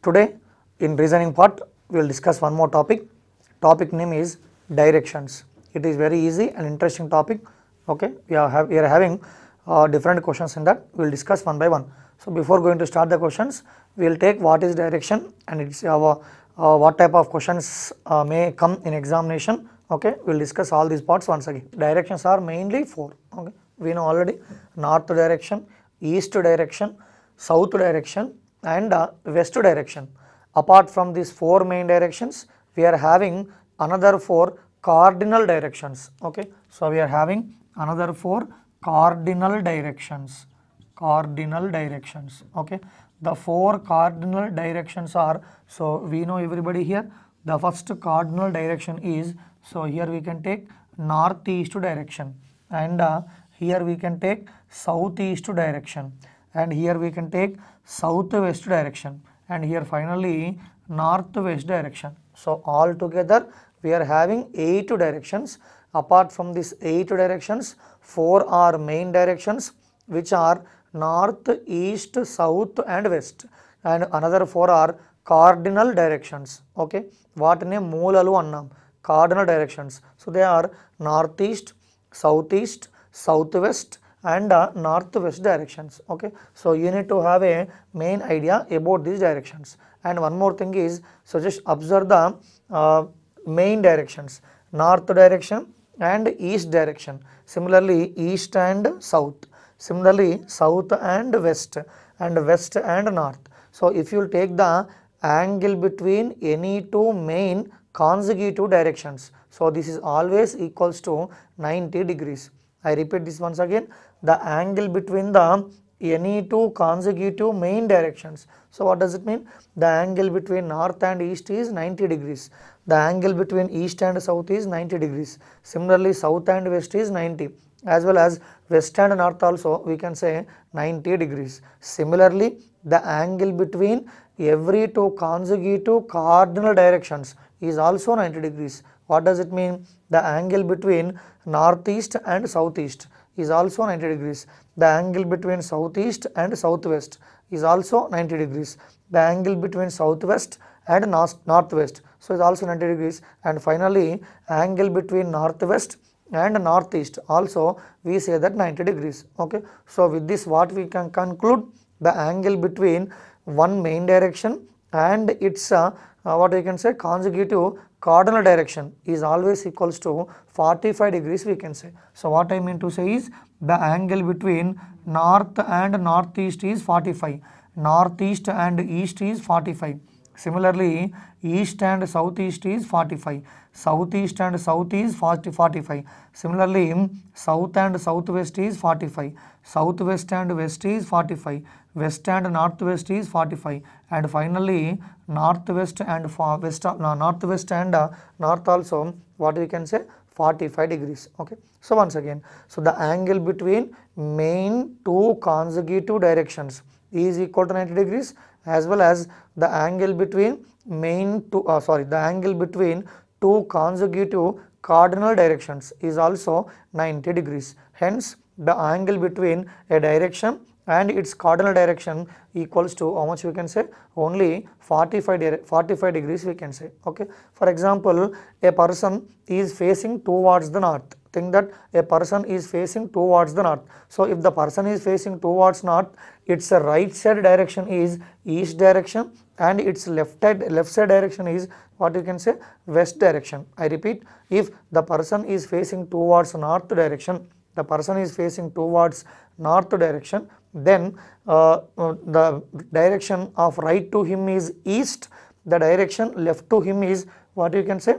Today in reasoning part we will discuss one more topic. Topic name is directions. It is very easy and interesting topic. Okay, we are having different questions in that. We will discuss one by one. So before going to start the questions, we will take what is direction and it's what type of questions may come in examination. Okay, we will discuss all these parts once again. Directions are mainly four. Okay, we know already: north direction, east direction, south direction and west direction. Apart from these four main directions, we are having another four cardinal directions. Okay, so we are having another four cardinal directions. Okay, the four cardinal directions are, so we know everybody here, the first cardinal direction is, so here we can take northeast direction, and here we can take southeast direction, and here we can take southwest direction, and here finally northwest direction. So all together we are having 8 directions. Apart from these 8 directions, 4 are main directions, which are north, east, south and west, and another 4 are cardinal directions. Okay, what name moolalu annam, cardinal directions. So they are northeast, southeast, southwest and northwest directions. Okay, so you need to have a main idea about these directions. And one more thing is, so just observe the main directions: north direction and east direction, similarly east and south, similarly south and west and north. So if you will take the angle between any two main consecutive directions, so this is always equals to 90 degrees. I repeat this once again: the angle between the any two consecutive main directions. So what does it mean? The angle between north and east is 90 degrees. The angle between east and south is 90 degrees. Similarly south and west is 90, as well as west and north also we can say 90 degrees. Similarly the angle between every two consecutive cardinal directions is also 90 degrees. What does it mean? The angle between northeast and southeast is also 90 degrees. The angle between southeast and southwest is also 90 degrees. The angle between southwest and northwest, so is also 90 degrees. And finally angle between northwest and northeast also we say that 90 degrees. Okay, so with this what we can conclude: the angle between one main direction and its what we can say consecutive cardinal direction is always equals to 45 degrees we can say. So what I mean to say is, the angle between north and northeast is 45, northeast and east is 45, similarly east and southeast is 45, southeast and south is 45, similarly south and southwest is 45, southwest and west is 45, west and northwest is 45, and finally northwest and northwest and north also what we can say 45 degrees. Okay, so once again, so the angle between main two consecutive directions is equal to 90 degrees, as well as the angle between the angle between two consecutive cardinal directions is also 90 degrees. Hence the angle between a direction and its cardinal direction equals to how much we can say? Only 45 degrees we can say. Okay, for example, a person is facing towards the north. Think that a person is facing towards the north. So if the person is facing towards north, its right side direction is east direction and its left side direction is what you can say west direction. I repeat, if the person is facing towards north direction, the person is facing towards north direction, then the direction of right to him is east, the direction left to him is what you can say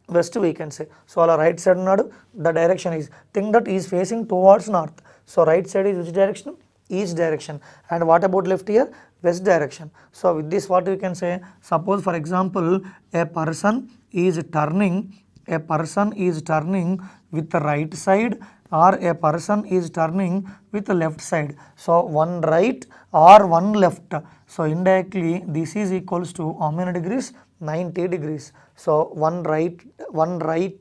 west we can say. So all right side nadu, the direction is, think that he is facing towards north, so right side is which direction? East direction. And what about left here? West direction. So with this what we can say, suppose for example a person is turning with the right side, or a person is turning with the left side. So one right or one left. So indirectly this is equals to how many degrees? 90 degrees. So one right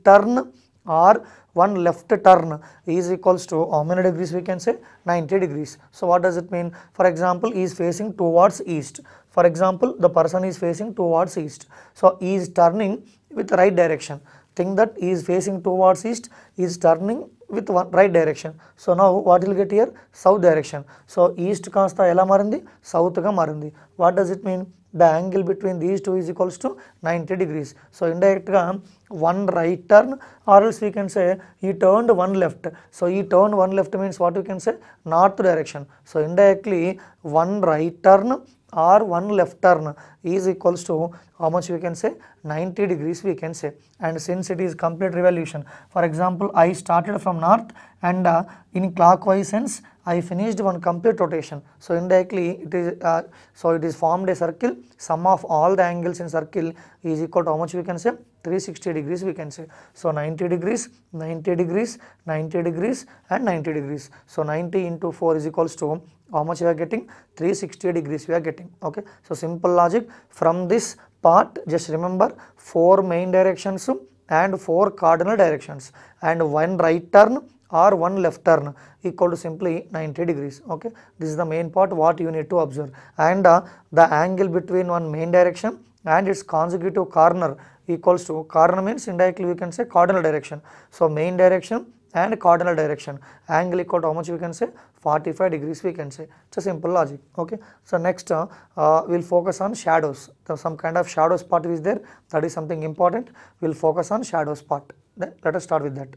turn or one left turn is equals to how many degrees we can say? 90 degrees. So what does it mean? For example, he is facing towards east. For example, the person is facing towards east. So he is turning with right direction. Think that he is facing towards east, he is turning with one right direction. So now what will get here? South direction. So east kasta ela marindi? South ga marindi. What does it mean? The angle between these two is equals to 90 degrees. So indirect ga one right turn, or else we can say he turned one left. So he turned one left means what we can say? North direction. So indirectly one right turn or one left turn is equals to how much we can say? 90 degrees we can say. And since it is complete revolution, for example, I started from north and in clockwise sense I finished one complete rotation. So indirectly it is formed a circle. Sum of all the angles in circle is equal to how much we can say? 360 degrees we can say. So 90 degrees, 90 degrees, 90 degrees and 90 degrees. So 90 into 4 is equals to how much we are getting? 360 degrees we are getting. Okay. So simple logic from this part, just remember 4 main directions and 4 cardinal directions and one right turn or one left turn equal to simply 90 degrees. Okay. This is the main part what you need to observe. And the angle between one main direction and its consecutive corner equals to, corner means indirectly we can say cardinal direction. So main direction and cardinal direction angle equal to how much we can say? 45 degrees we can say. It's a simple logic. Okay. So next we'll focus on shadows. Some kind of shadows part is there, that is something important. We'll focus on shadows part. Then let us start with that.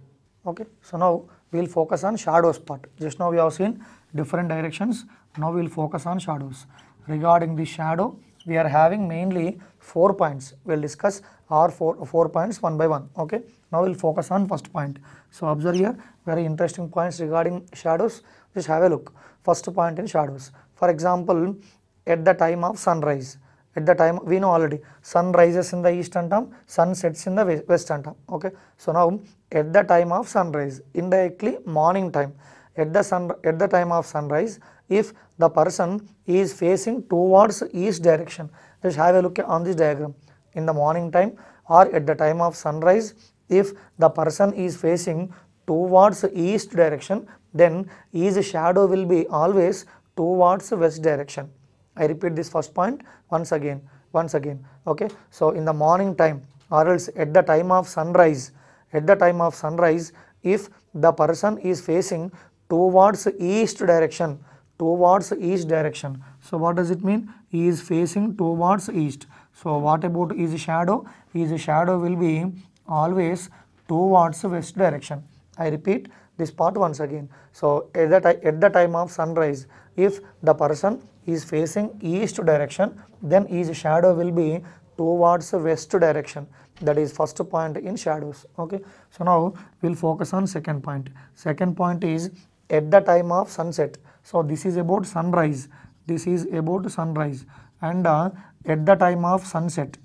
Okay. So now we'll focus on shadows part. Just now we have seen different directions. Now we'll focus on shadows. Regarding the shadow, we are having mainly 4 points. We'll discuss our four points one by one. Okay. Now we'll focus on first point. So observe here very interesting points regarding shadows. Just have a look. First point in shadows. For example, at the time of sunrise. At the time, we know already, sun rises in the east antam, sun sets in the west antam. Okay. So now at the time of sunrise, indirectly morning time, at the time of sunrise, if the person is facing towards east direction, just have a look on this diagram. In the morning time or at the time of sunrise, if the person is facing towards east direction, then his shadow will be always towards west direction. I repeat this first point once again. Okay. So in the morning time or else at the time of sunrise, if the person is facing towards east direction, so what does it mean? He is facing towards east. So what about his shadow? His shadow will be always towards west direction. I repeat this part once again. So at the time of sunrise, if the person is facing east direction, then his shadow will be towards west direction. That is first point in shadows. Okay. So now we'll focus on second point. Second point is at the time of sunset. So this is about sunrise. And at the time of sunset,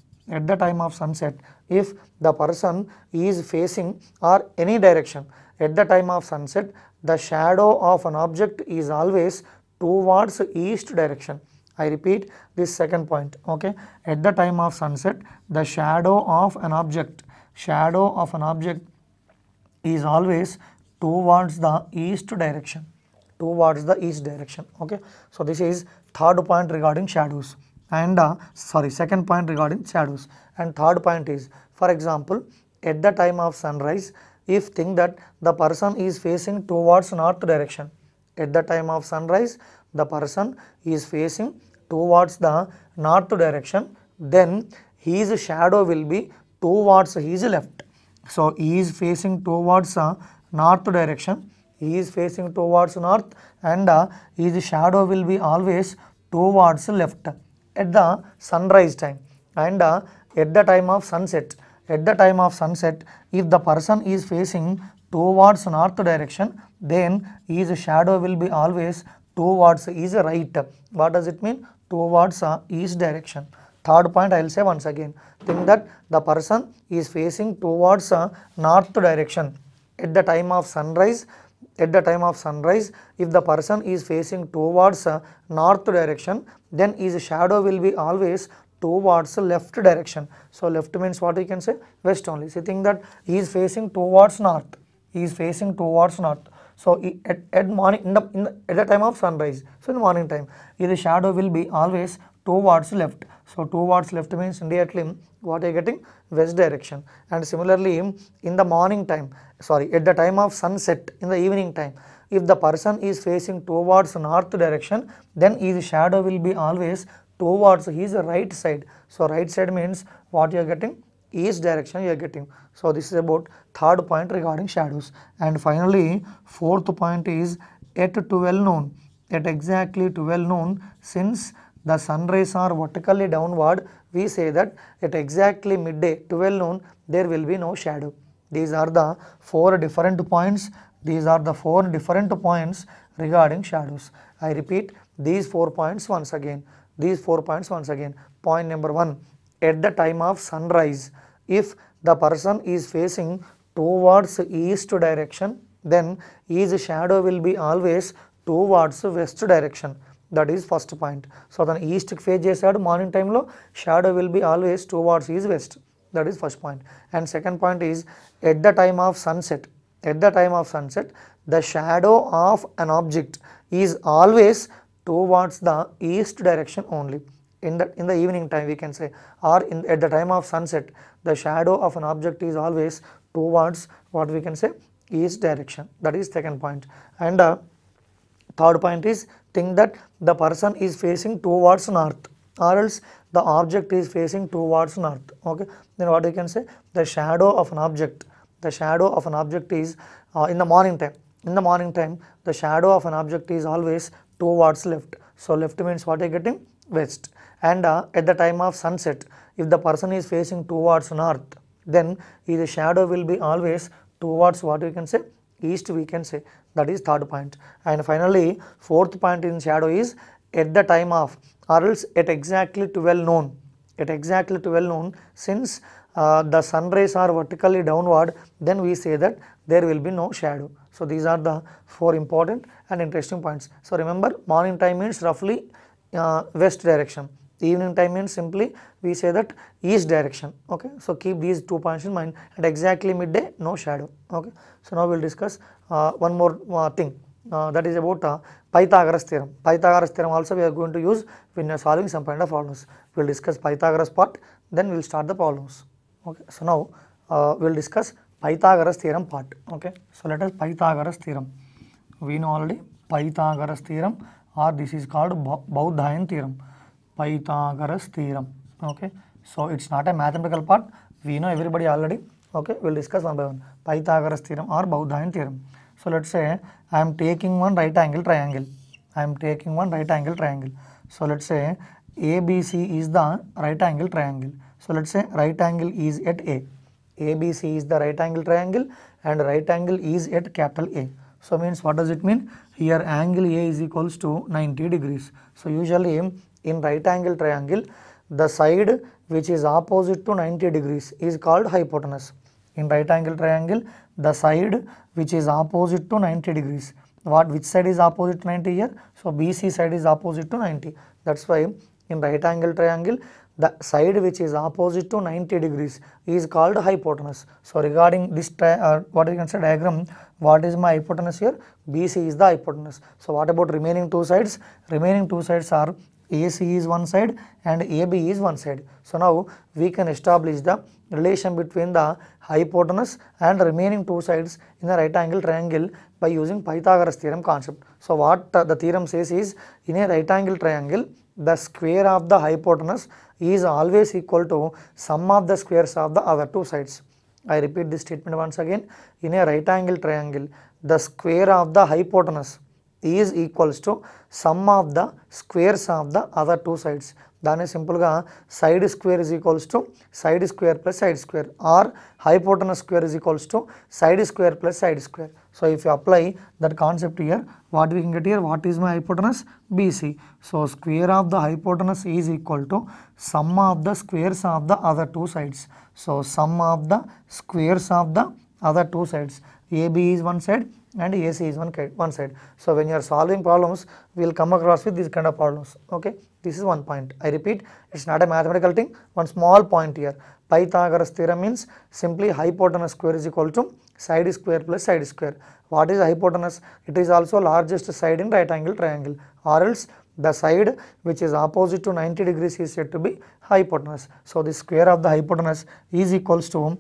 if the person is facing or any direction, at the time of sunset, the shadow of an object is always towards east direction. I repeat this second point. Okay. At the time of sunset, the shadow of an object is always towards the east direction. Okay. So this is third point regarding shadows. And second point regarding shadows. And third point is, for example, at the time of sunrise, if think that the person is facing towards north direction. At the time of sunrise, the person is facing towards the north direction, then his shadow will be towards his left. So he is facing towards north direction, and his shadow will be always towards left at the sunrise time. And at the time of sunset, if the person is facing towards north direction, then his shadow will be always towards his right. What does it mean? Towards east direction. Third point I will say once again. Think that the person is facing towards north direction. At the time of sunrise, if the person is facing towards north direction, then his shadow will be always towards left direction. So left means what we can say? West only. So think that he is facing towards north. He is facing towards north. So at morning at the time of sunrise, so in the morning time, the shadow will be always towards left. So towards left means immediately what are you getting? West direction. And similarly in the morning time, at the time of sunset, in the evening time, if the person is facing towards north direction, then his shadow will be always towards his right side. So right side means what you are getting? East direction you are getting. So this is about third point regarding shadows. And finally fourth point is at 12 noon. At exactly 12 noon, since the sun rays are vertically downward, we say that at exactly midday 12 noon there will be no shadow. These are the four different points. These are the four different points regarding shadows. I repeat these 4 points once again. These 4 points once again. Point number 1, at the time of sunrise, if the person is facing towards east direction, then his shadow will be always towards west direction. That is first point. So the east face chesadu morning time lo shadow will be always towards his west. That is first point. And second point is at the time of sunset. At the time of sunset, the shadow of an object is always towards the east direction only. In the evening time we can say, or at the time of sunset, the shadow of an object is always towards what we can say? East direction. That is second point. And third point is think that the person is facing towards north, or else the object is facing towards north. Okay, then what we can say? The shadow of an object. The shadow of an object is in the morning time. In the morning time, the shadow of an object is always towards left. So left means what are you getting? West. And at the time of sunset, if the person is facing towards north, then his shadow will be always towards what we can say? East we can say. That is third point. And finally fourth point in shadow is at the time of, or else at exactly 12 noon. At exactly 12 noon, since the sun rays are vertically downward, then we say that there will be no shadow. So these are the 4 important and interesting points. So remember, morning time means roughly west direction. Evening time means simply we say that east direction. Okay, so keep these 2 points in mind. At exactly midday, no shadow. Okay, so now we will discuss one more thing, that is about Pythagoras theorem. Pythagoras theorem also we are going to use when you are solving some kind of problems. We will discuss Pythagoras part, then we will start the problems. Okay, so now we will discuss Pythagoras theorem part. Okay, so let us Pythagoras theorem. We know already Pythagoras theorem, or this is called Baudayan theorem. Pythagoras theorem. Okay, so it's not a mathematical part. We know everybody already. Okay, we'll discuss one by one. Pythagoras theorem or Baudayan theorem. So let's say I am taking one right angle triangle. I am taking one right angle triangle. So let's say ABC is the right angle triangle. So let's say right angle is at A. ABC is the right angle triangle and right angle is at capital A. So means what does it mean? Here angle A is equals to 90 degrees. So usually in right angle triangle, the side which is opposite to 90 degrees is called hypotenuse. In right angle triangle, the side which is opposite to 90 degrees. Which side is opposite to 90 here? So BC side is opposite to 90. That's why in right angle triangle, the side which is opposite to 90 degrees is called hypotenuse. So regarding this what you can say diagram, what is my hypotenuse here? BC is the hypotenuse. So what about remaining 2 sides? Remaining 2 sides are AC is one side and AB is one side. So now we can establish the relation between the hypotenuse and remaining 2 sides in a right angle triangle by using Pythagoras theorem concept. So what the theorem says is, in a right angle triangle, the square of the hypotenuse is always equal to sum of the squares of the other 2 sides. I repeat this statement once again. In a right angle triangle, the square of the hypotenuse is equals to sum of the squares of the other 2 sides. Dane simple ga side square is equals to side square plus side square, or hypotenuse square is equals to side square plus side square. So if you apply that concept here, what we can get here? What is my hypotenuse? BC. So square of the hypotenuse is equal to sum of the squares of the other 2 sides. So sum of the squares of the other 2 sides. AB is one side and AC is one side. So when you are solving problems, we will come across with this kind of problems. Okay, this is one point. I repeat, it's not a mathematical thing. One small point here. Pythagoras theorem means simply hypotenuse square is equal to side square plus side square. What is hypotenuse? It is also largest side in right angle triangle, or else the side which is opposite to 90 degrees is said to be hypotenuse. So the square of the hypotenuse is equals to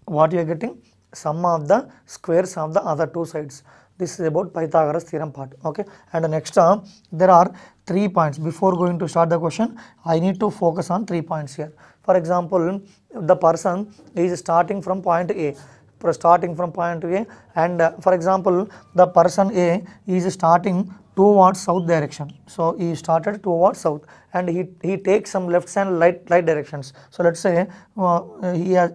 what you are getting, sum of the squares of the other two sides. This is about Pythagoras theorem part. Okay, and next there are 3 points. Before going to start the question, I need to focus on 3 points here. For example, the person is starting from point A, and for example, the person A is starting towards south direction. So he started towards south, and he takes some left and right directions. So let's say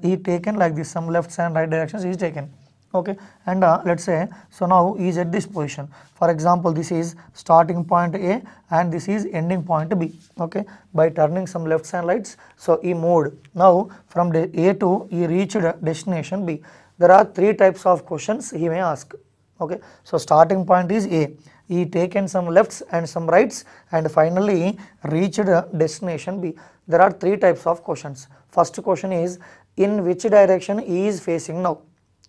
he taken like this, some left and right directions he is taken. Okay, and let's say, so now he is at this position. For example, this is starting point A and this is ending point B. Okay, by turning some lefts and rights, so he moved. Now from A to he reached destination B. There are 3 types of questions he may ask. Okay, so starting point is A, he taken some lefts and some rights and finally reached destination B. There are 3 types of questions. First question is, in which direction he is facing now?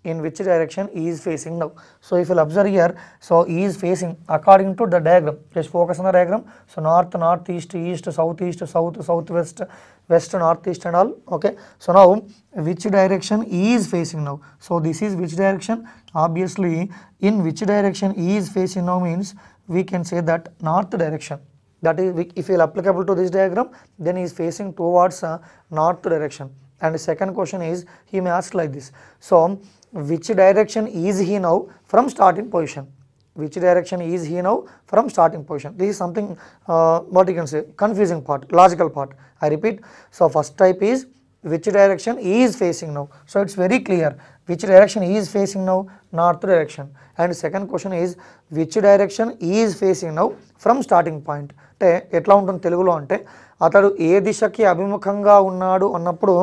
In which direction he is facing now? So if you observe here, so he is facing according to the diagram. Just focus on the diagram. So north, northeast, east, southeast, south, southwest, west, northeast and all. Okay, so now which direction he is facing now? So this is which direction? Obviously, in which direction he is facing now means we can say that north direction. That is, if you are applicable to this diagram, then he is facing towards north direction. And the second question is, he may ask like this. So which direction is he now from starting position? Which direction is he now from starting position? This is something what you can say, confusing part, logical part. I repeat, so first type is which direction he is facing now. So it's very clear which direction he is facing now, north direction. And second question is which direction he is facing now from starting point. అంటే ఎట్లా ఉంటుంది తెలుగులో అంటే, అతడు ఏ దిశకి అభిముఖంగా ఉన్నాడు అన్నప్పుడు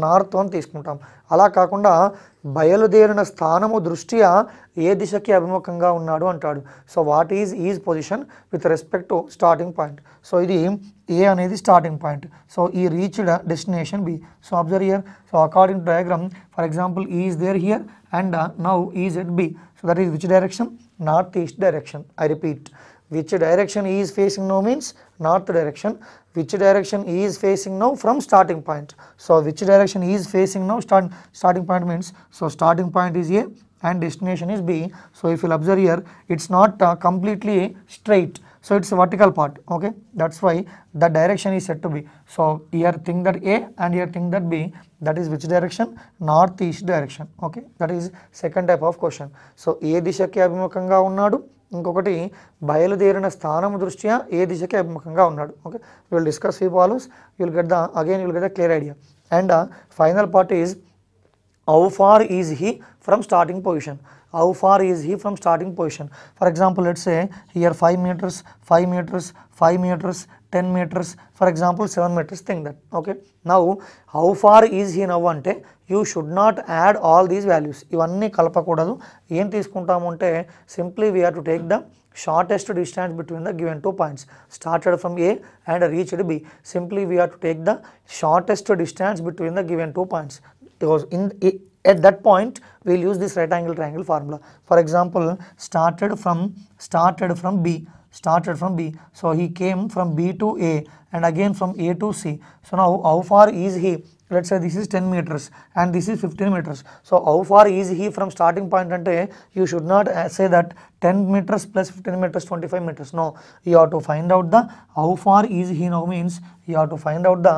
north అని తీసుకుంటాం. అలా కాకుండా బయలుదేరిన స్థానము దృష్ట్యా ఏ దిశకి అభిముఖంగా ఉన్నాడు అంటాడు. So what is position with respect to starting point. So ఇది ఏ అనేది starting point. So he reached destination B. So observe here, so according to diagram, for example he is there here and now is at B. So that is which direction? North east direction. I repeat, which direction he is facing now means north direction. Which direction he is facing now from starting point? So which direction he is facing now, starting point means, so starting point is A and destination is B. So if you will observe here, it's not completely straight, so it's a vertical part. Okay, that's why the direction is said to be. So here think that A and here think that B. That is which direction? Northeast direction. Okay, that is second type of question. So ఏ దిశకి అభిముఖంగా ఉన్నాడు, ఇంకొకటి బయలుదేరిన స్థానం దృష్ట్యా ఏ దిశకి అభిముఖంగా ఉన్నాడు. Okay, we will discuss few problems, you will get the clear idea. And final part is how far is he from starting position? How far is he from starting position? For example, let's say here 5 meters, 5 meters, 5 meters, 10 meters, for example 7 meters, think that. Okay, now how far is he now ante you should not add all these values. ఇవన్నీ కలపకూడదు. ఏం తీసుకుంటాము అంటే simply we have to take the shortest distance between the given 2 points. Started from A and reached B. Simply we have to take the shortest distance between the given 2 points. Because at that point we will use this right angle triangle formula. For example, started from B. So he came from B to A and again from A to C. So now how far is he? Let's say this is 10 meters and this is 15 meters. So how far is he from starting point ante you should not say that 10 meters plus 15 meters 25 meters. No, you have to find out the how far is he now means you have to find out the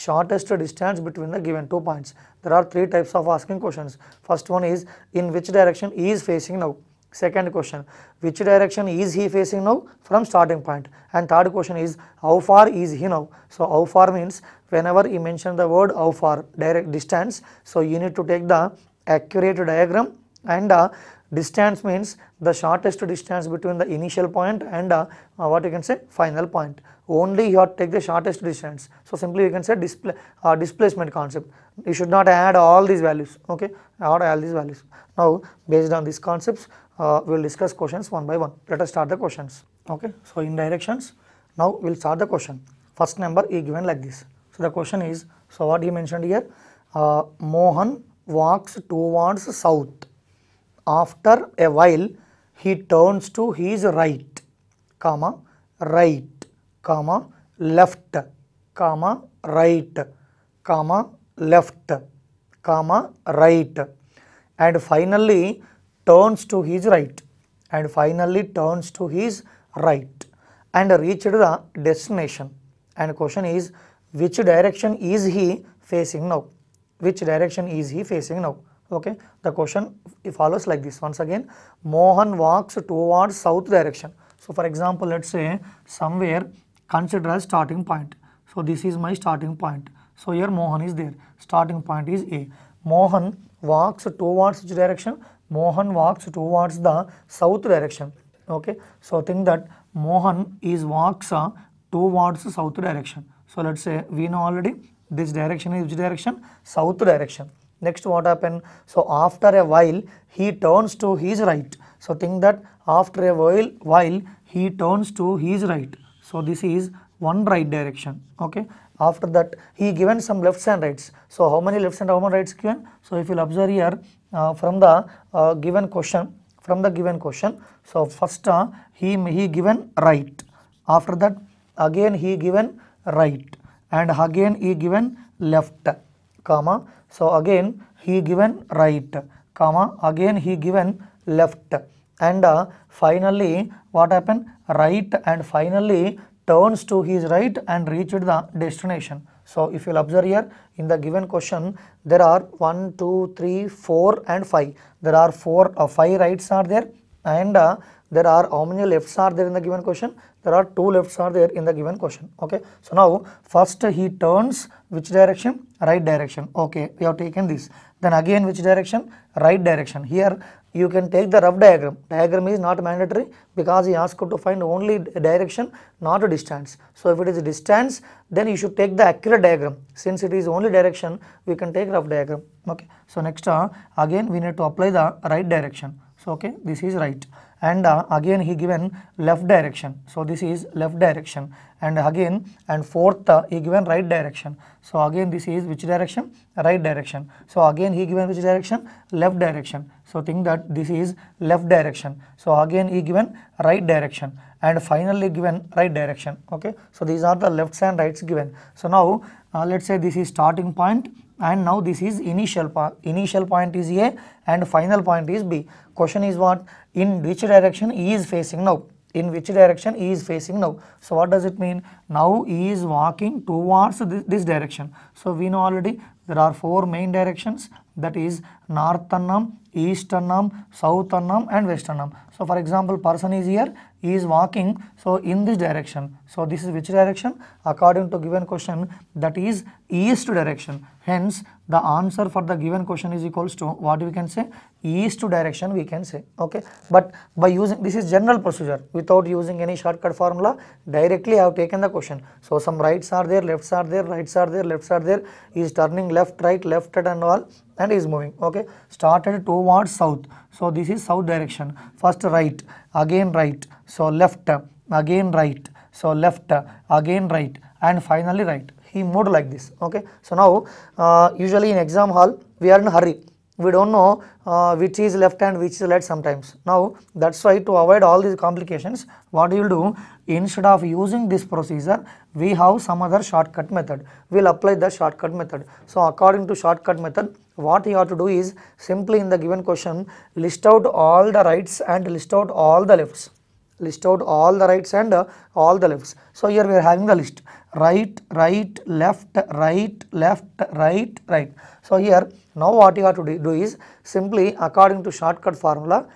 shortest distance between the given 2 points. There are 3 types of asking questions. First one is in which direction he is facing now. Second question, which direction is he facing now from starting point? And third question is how far is he now? So how far means whenever you mention the word how far, direct distance, so you need to take the accurate diagram, and distance means the shortest distance between the initial point and what you can say final point. only you have to take the shortest distance. So simply we can say displacement concept. You should not add all these values, okay, add all these values. Now based on these concepts we will discuss questions one by one. Let us start the questions. Okay, so in directions, now we will start the question. First number is given like this. So the question is, so what he mentioned here, Mohan walks towards south. After a while he turns to his right, comma, right, comma, left, comma, right, comma, left, comma, right, and finally turns to his right, and finally turns to his right, and reached the destination. And question is, which direction is he facing now? Which direction is he facing now? Okay, the question follows like this. Once again, Mohan walks towards south direction. So for example, let's say somewhere consider as starting point. So this is my starting point. So here Mohan is there. Starting point is A. Mohan walks towards which direction? Mohan walks towards the south direction. Okay, so think that Mohan walks towards south direction. So let's say we know already this direction is which direction? South direction. Next what happened? So after a while he turns to his right. So think that after a while he turns to his right. So this is one right direction. Okay. After that he given some lefts and rights. So how many lefts and how many rights given? So if you will observe here from the given question. So first he given right. After that again he given right, and again he given left, comma. So again he given right, comma, again he given left, and finally what happened? Right, and finally turns to his right and reached the destination. So if you will observe here in the given question, there are 1, 2, 3, 4 and 5. There are 5 rights are there, and there are how many lefts are there in the given question? There are 2 lefts are there in the given question. Okay, so now first he turns which direction? Right direction. Okay, we have taken this. Then again which direction? Right direction. Here you can take the rough diagram. Diagram is not mandatory because he asked to find only direction, not a distance. So if it is a distance, then you should take the accurate diagram. Since it is only direction, we can take rough diagram. Okay, so next again we need to apply the right direction. So okay, this is right, and again he given left direction. So this is left direction, and again and fourth he given right direction. So again this is which direction? Right direction. So again he given which direction? Left direction. So think that this is left direction. So again he given right direction, and finally given right direction. Okay, so these are the lefts and rights given. So now let's say this is starting point, and now this is initial point. Initial point is A and final point is B. Question is what? In which direction he is facing now? In which direction he is facing now? So what does it mean? Now he is walking towards this direction. So we know already there are 4 main directions, that is northern arm, eastern arm, southern arm and western arm. So for example, person is here, he is walking so in this direction. So this is which direction? According to given question, that is east direction. Hence the answer for the given question is equals to what we can say? East direction we can say. Okay, but by using this is general procedure, without using any shortcut formula, directly I have taken the question. So some rights are there, lefts are there, rights are there, lefts are there. He is turning left, right and all, and is moving. Okay, started towards south. So this is south direction. First right, again right, so left, again right, so left, again right, and finally right. He moved like this. Okay, so now usually in exam hall we are in a hurry. We don't know which is left and which is right sometimes. Now that's why, to avoid all these complications, what you will do, instead of using this procedure, we have some other shortcut method. We will apply the shortcut method. So according to shortcut method, what you have to do is simply in the given question, list out all the rights and list out all the lefts. List out all the rights and all the lefts. So here we are having the list: right, right, left, right, left, right, right. So here now what you have to do is simply according to shortcut formula,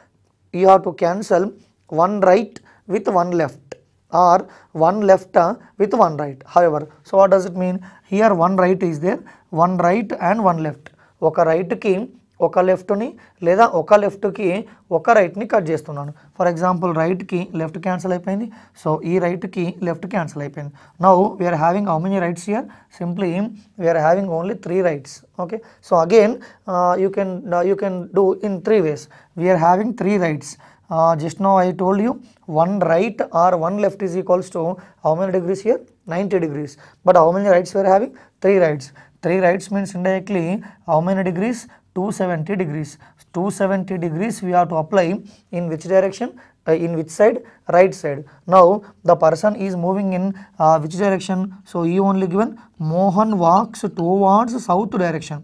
you have to cancel one right with one left, or one left with one right. However, so what does it mean? Here one right is there, one right and one left. Oka right ki ఒక లెఫ్ట్ని లేదా ఒక లెఫ్ట్కి ఒక రైట్ని cut చేస్తున్నాను. For example రైట్కి left cancel అయిపోయింది. So ఈ రైట్కి లెఫ్ట్ క్యాన్సిల్ అయిపోయింది. Now we are having how many rights here? Simply we are having only 3 rights. Okay, so again you can do in 3 ways. We are having 3 rights. Just now I told you one right or one left is equals to how many degrees here? 90 degrees. But how many rights we are having? 3 rights. 3 rights means indirectly how many degrees? 270 degrees. 270 degrees we have to apply in which direction? In which side? Right side. Now the person is moving in which direction? So he only given Mohan walks towards south direction.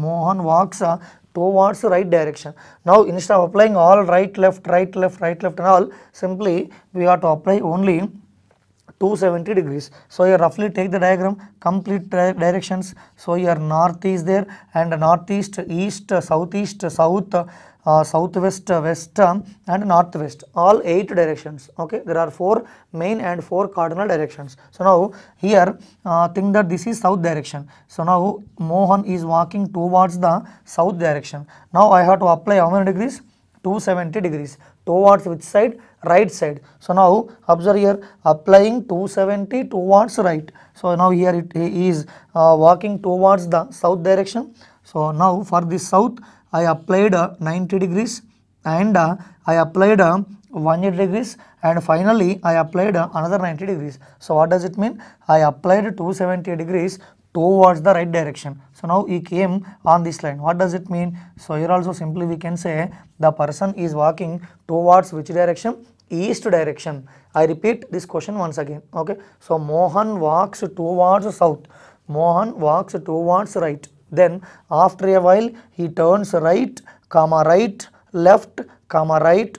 Mohan walks towards right direction. Now instead of applying all right left and all, simply we have to apply only 270 degrees. So here roughly take the diagram, complete directions. So here north is there, and northeast, east, southeast, south, southwest, west, and northwest, all 8 directions. Okay, there are 4 main and 4 cardinal directions. So now here think that this is south direction. So now Mohan is walking towards the south direction. Now I have to apply how many degrees? 270 degrees. Towards which side? Right side. So now observe here, applying 270 towards right. So now here it is walking towards the south direction. So now for this south I applied 90 degrees, and I applied 180 degrees, and finally I applied another 90 degrees. So what does it mean? I applied 270 degrees towards the right direction. So now he came on this line. What does it mean? So here also simply we can say the person is walking towards which direction? East direction. I repeat this question once again. Okay, so Mohan walks towards south, Mohan walks towards right. Then after a while he turns right, comma right, left, comma right,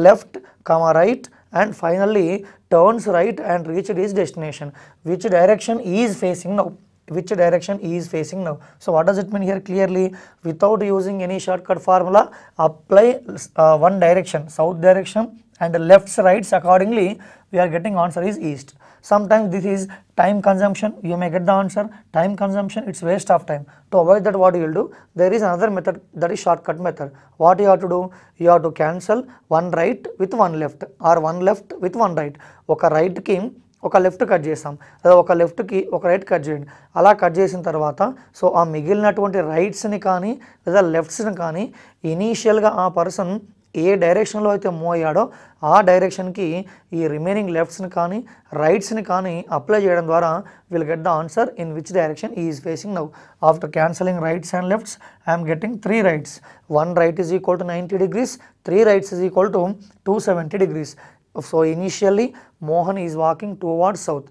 left, comma right, and finally turns right and reached his destination. Which direction he is facing now? Which direction he is facing now? So what does it mean here? Clearly, without using any shortcut formula, apply one direction, south direction, and lefts rights accordingly. We are getting answer is east. Sometimes this is time consumption, you may get the answer. Time consumption, it's waste of time. To avoid that, what you will do? There is another method, that is shortcut method. What you have to do? You have to cancel one right with one left, or one left with one right. Oka right ki ఒక left cut చేస్తాం, లేదా ఒక లెఫ్ట్కి ఒక right cut చేయండి. అలా cut చేసిన తర్వాత సో ఆ మిగిలినటువంటి రైట్స్ని కానీ లేదా లెఫ్ట్స్ని కానీ ఇనీషియల్గా ఆ పర్సన్ ఏ డైరెక్షన్లో అయితే మూవ్ అయ్యాడో ఆ డైరెక్షన్కి ఈ రిమైనింగ్ లెఫ్ట్స్ని కానీ రైట్స్ని కానీ అప్లై చేయడం ద్వారా will get the answer in which direction he is facing now. After cancelling rights and lefts I'm getting 3 rights. 1 right is equal to 90 degrees, 3 rights is equal to 270 degrees. So initially Mohan is walking towards south.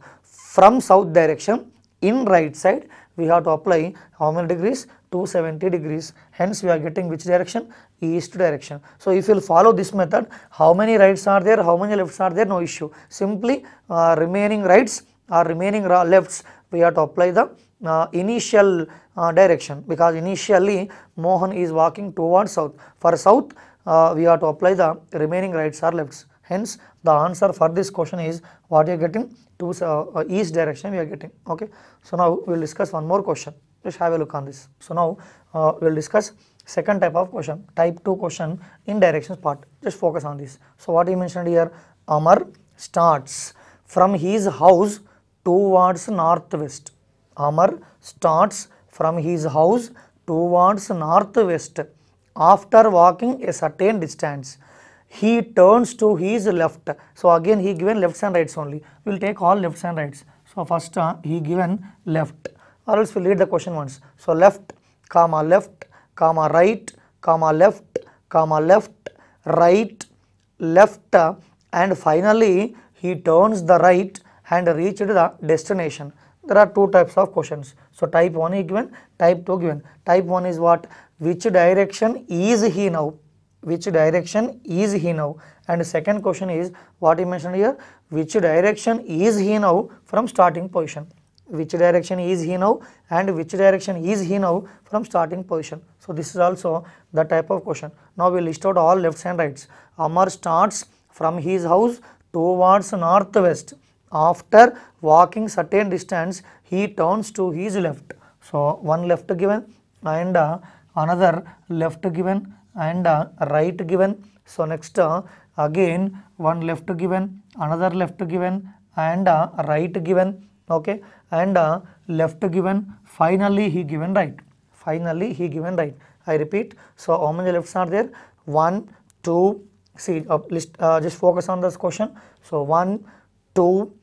From south direction in right side we have to apply how many degrees? 270 degrees. Hence we are getting which direction? East direction. So if you will follow this method, how many rights are there, how many lefts are there, no issue. Simply remaining rights or remaining lefts we have to apply the initial direction, because initially Mohan is walking towards south. For south we have to apply the remaining rights or lefts. Hence the answer for this question is what you are getting? To east direction we are getting. Okay, so now we will discuss one more question. Just have a look on this. So now we will discuss second type of question, type 2 question in directions part. Just focus on this. So what he mentioned here, Amar starts from his house towards northwest. Amar starts from his house towards northwest. After walking a certain distance, he turns to his left. So again he given lefts and rights only. We will take all lefts and rights. So first he given left, or else we will read the question once. So left, comma left, comma right, comma left, comma left, right, left, and finally he turns the right and reached the destination. There are 2 types of questions. So type 1 is given, type 2 given. Type 1 is what? Which direction is he now? Which direction is he now? And second question is what he mentioned here, which direction is he now from starting position? Which direction is he now and which direction is he now from starting position? So this is also the type of question. Now we list out all lefts and rights. Amar starts from his house towards northwest. After walking certain distance he turns to his left. So one left given and another left given and right given. So next again one left given, another left given and right given, okay, and left given, finally he given right. Finally he given right. I repeat, so how many lefts are there? 1, 2, see just focus on this question. So 1, 2,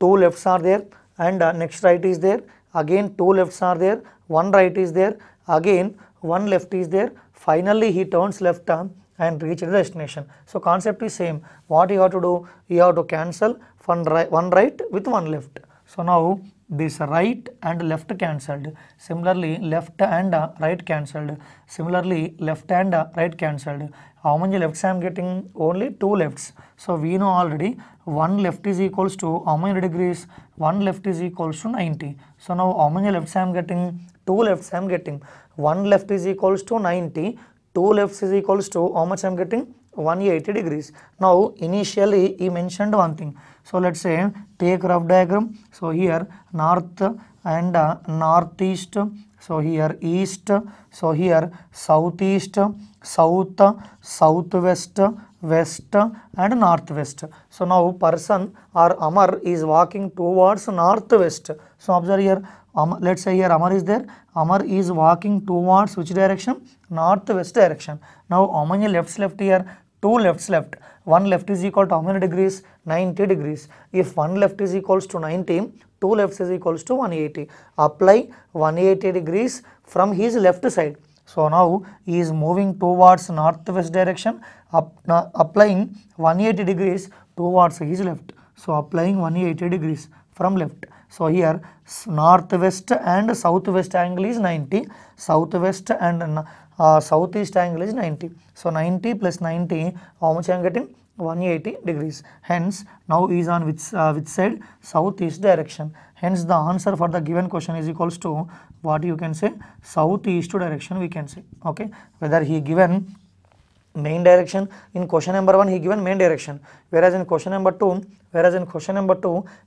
2 lefts are there and next right is there, again 2 lefts are there, 1 right is there, again 1 left is there, finally he turns left and reach the destination. So concept is same. What you have to do? You have to cancel one right with 1 left. So now this right and left cancelled. Similarly left and right cancelled. Similarly left and right cancelled. How many lefts I am getting? Only 2 lefts. So we know already 1 left is equals to how many degrees? 1 left is equals to 90. So now how many lefts I am getting? 2 lefts I am getting. 1 left is equals to 90. 2 lefts is equals to how much I am getting? 180 degrees. Now initially he mentioned one thing. So let's say take rough diagram. So here north and northeast. So here east. So here southeast, south, southwest, west and northwest. So now person or Amar is walking towards northwest. So observe here, let's say here Amar is there. Amar is walking towards which direction? Northwest direction. Now how many lefts left here? 2 lefts left. 1 left is equal to how many degrees? 90 degrees. If 1 left is equals to 90, 2 lefts is equals to 180. Apply 180 degrees from his left side. So now he is moving towards northwest direction, applying 180 degrees towards his left. So applying 180 degrees from left. So here northwest and southwest angle is 90, southwest and southeast angle is 90. So 90 plus 90, how much I am getting? 180 degrees. Hence now is on which side? Southeast direction. Hence the answer for the given question is equals to what you can say? Southeast direction we can say. Okay, whether he given main direction in question number 1 he given main direction, whereas in question number 2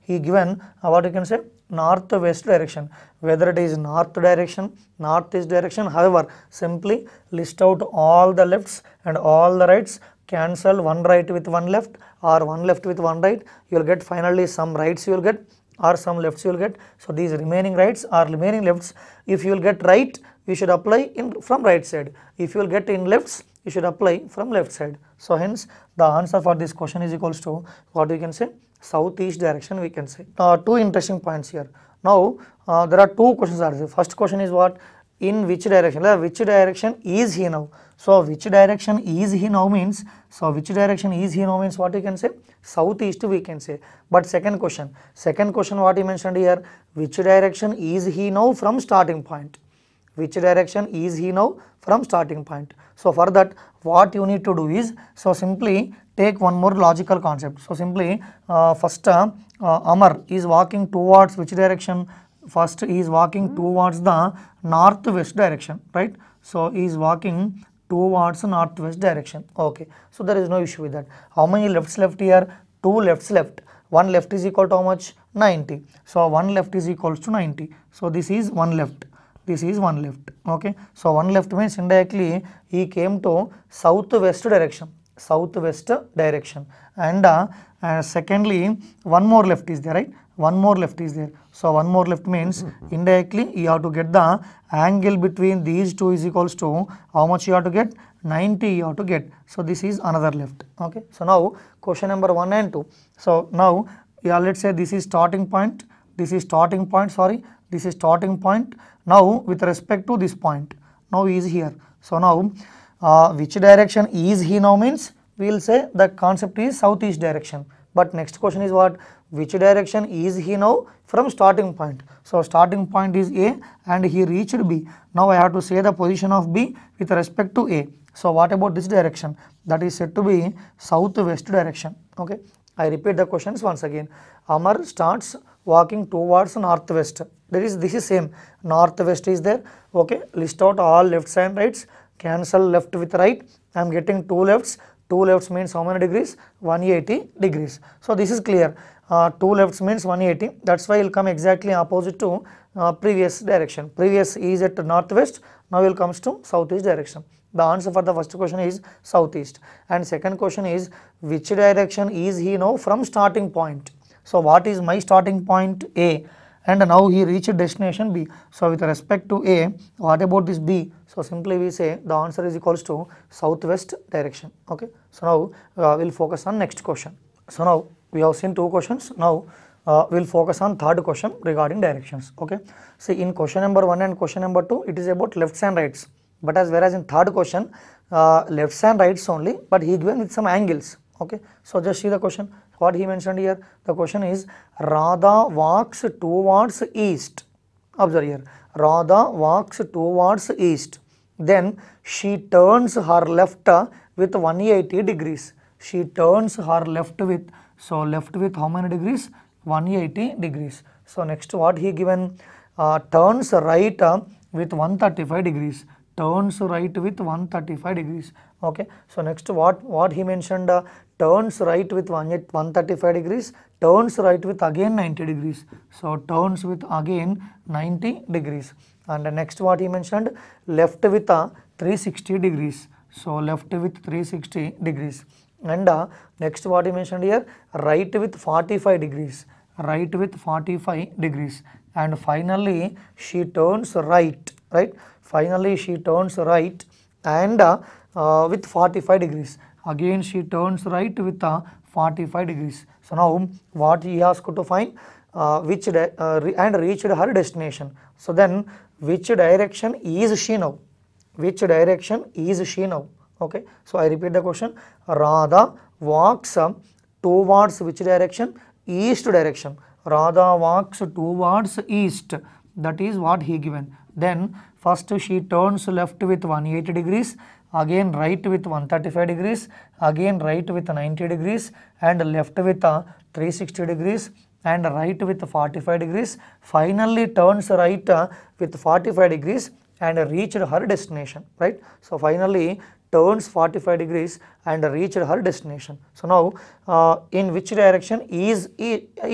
he given what you can say? Northwest direction. Whether it is north direction, northeast direction, however simply list out all the lefts and all the rights, cancel 1 right with 1 left or 1 left with 1 right, you will get finally some rights you will get or some lefts you will get. So these remaining rights or remaining lefts, if you will get right you should apply from right side, if you will get in lefts you should apply from left side. So hence the answer for this question is equals to what we can say? Southeast direction we can say. Two interesting points here. Now there are 2 questions are there. First question is what? In which direction? Which direction is he now? So which direction is he now means, what you can say? Southeast we can say. But second question what he mentioned here, which direction is he now from starting point? Which direction is he now from starting point? So for that what you need to do is, so simply take one more logical concept. So simply first Amar is walking towards which direction? First he is walking towards the northwest direction, right? So he is walking towards northwest direction. Okay, so there is no issue with that. How many lefts left here? 2 lefts left. 1 left is equal to how much? 90. So 1 left is equals to 90. So this is 1 left. This is 1 left. Okay, so 1 left means indirectly he came to southwest direction. And secondly 1 more left is there, right? 1 more left is there. So 1 more left means indirectly you have to get the angle between these two is equals to how much you have to get? 90 you have to get. So this is another left. Okay, so now question number 1 and 2. So now let's say this is starting point. This is starting point. Now with respect to this point, now he is here. So now which direction is he now means we will say the concept is southeast direction. But next question is what? Which direction is he now from starting point? So starting point is A and he reached B. Now I have to say the position of B with respect to A. So what about this direction? That is said to be southwest direction. Okay, I repeat the questions once again. Amar starts walking towards northwest. This is same. Northwest is there. Okay, list out all lefts and rights. Cancel left with right. I am getting 2 lefts. 2 lefts means how many degrees? 180 degrees. So this is clear. 2 lefts means 180. That's why it will come exactly opposite to previous direction. Previous is at northwest, now it comes to southeast direction. The answer for the first question is southeast. And second question is, which direction is he now from starting point? So what is my starting point? A, and now he reached destination B. So with respect to A, what about this B? So simply we say the answer is equals to southwest direction. Okay. So now we'll focus on next question. So now we have seen 2 questions. Now we'll focus on third question regarding directions. Okay. See, in question number 1 and question number 2, it is about lefts and rights. But whereas in third question, lefts and rights only, but he given with some angles. Okay. So just see the question. What he mentioned here. The question is, Radha walks towards east. Observe here. Radha walks towards east. Then she turns her left with 180 degrees. She turns her left with, so left with how many degrees? 180 degrees. So next what he given? Turns right with 135 degrees. Turns right with 135 degrees. Okay. So next what he mentioned? Turns right with 135 degrees. Turns right with again 90 degrees. So turns with again 90 degrees. And next what he mentioned? Left with 360 degrees. So left with 360 degrees. And next what he mentioned here? Right with 45 degrees. Right with 45 degrees. And finally she turns right. Right. Finally she turns right and with 45 degrees. Again she turns right with 45 degrees. So now what he asked to find? And reached her destination. So then which direction is she now? Which direction is she now? Okay. So I repeat the question. Radha walks towards which direction? East direction. Radha walks towards east. That is what he given. Then first she turns left with 180 degrees, again right with 135 degrees, again right with 90 degrees, and left with 360 degrees, and right with 45 degrees. Finally turns right with 45 degrees and reached her destination. Right. So finally turns 45 degrees and reached her destination. So now in which direction is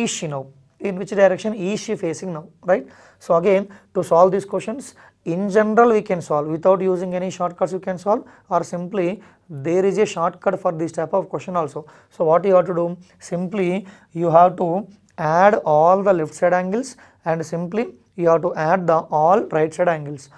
she now? In which direction is she facing now? Right. So again, to solve these questions, in general we can solve without using any shortcuts. You can solve, or simply there is a shortcut for this type of question also. So what you have to do? Simply you have to add all the left side angles and simply you have to add the all right side angles.